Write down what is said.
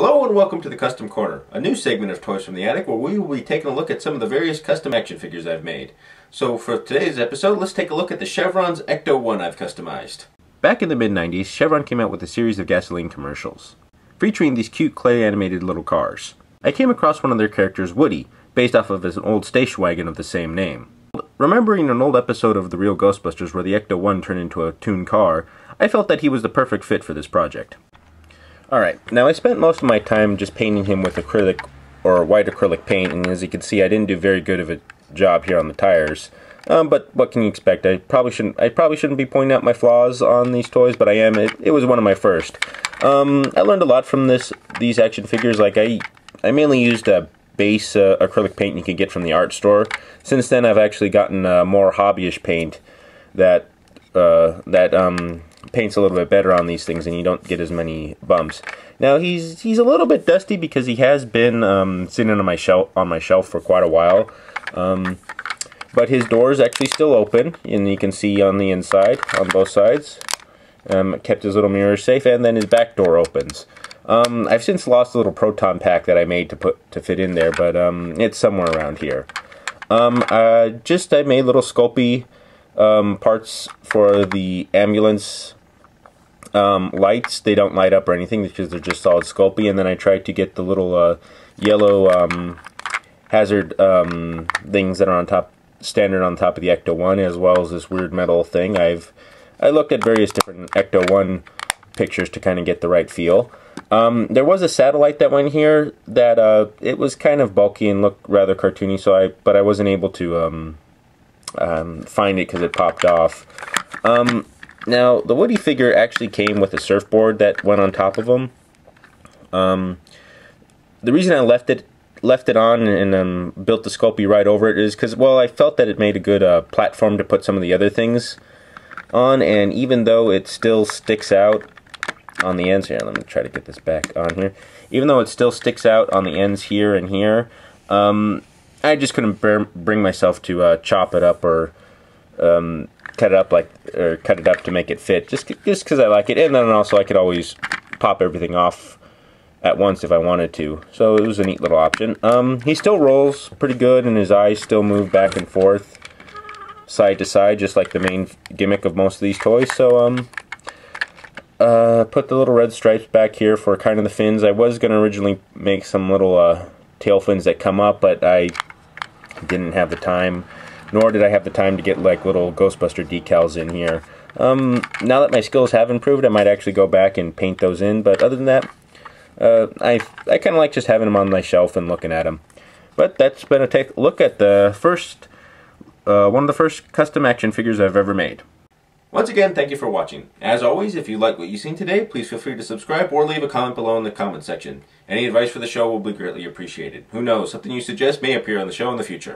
Hello and welcome to the Custom Corner, a new segment of Toys from the Attic where we will be taking a look at some of the various custom action figures I've made. So for today's episode, let's take a look at the Chevron's Ecto1 I've customized. Back in the mid-90s, Chevron came out with a series of gasoline commercials, featuring these cute clay animated little cars. I came across one of their characters, Woody, based off of an old station wagon of the same name. Remembering an old episode of The Real Ghostbusters where the Ecto1 turned into a tuned car, I felt that he was the perfect fit for this project. Alright, now I spent most of my time just painting him with acrylic or white acrylic paint, and as you can see I didn't do very good of a job here on the tires. But what can you expect? I probably shouldn't be pointing out my flaws on these toys, but I am. It was one of my first. I learned a lot from these action figures. Like I mainly used a base acrylic paint you can get from the art store. Since then I've actually gotten more hobbyish paint that paints a little bit better on these things and you don't get as many bumps. Now he's a little bit dusty because he has been sitting on my shelf for quite a while. But his door is actually still open, and you can see on the inside, on both sides. Kept his little mirror safe, and then his back door opens. I've since lost a little proton pack that I made to fit in there, but it's somewhere around here. I made little Sculpey parts for the ambulance lights. They don't light up or anything because they're just solid Sculpey, and then I tried to get the little yellow hazard things that are standard on top of the Ecto1, as well as this weird metal thing. I looked at various different Ecto1 pictures to kind of get the right feel. There was a satellite that went here that it was kind of bulky and looked rather cartoony, but I wasn't able to find it because it popped off. Now the Woody figure actually came with a surfboard that went on top of him. The reason I left it on and built the Sculpey right over it is because, well, I felt that it made a good platform to put some of the other things on, and even though it still sticks out on the ends here, let me try to get this back on here, even though it still sticks out on the ends here and here, I just couldn't bring myself to chop it up or cut it up to make it fit, just because I like it, and then also I could always pop everything off at once if I wanted to. So it was a neat little option. He still rolls pretty good, and his eyes still move back and forth, side to side, just like the main gimmick of most of these toys. So put the little red stripes back here for kind of the fins. I was going to originally make some little tail fins that come up, but I didn't have the time, nor did I have the time to get like little Ghostbuster decals in here. Now that my skills have improved, I might actually go back and paint those in, but other than that, I kind of like just having them on my shelf and looking at them. But that's been a look at the first, one of the first custom action figures I've ever made. Once again, thank you for watching. As always, if you like what you've seen today, please feel free to subscribe or leave a comment below in the comment section. Any advice for the show will be greatly appreciated. Who knows, something you suggest may appear on the show in the future.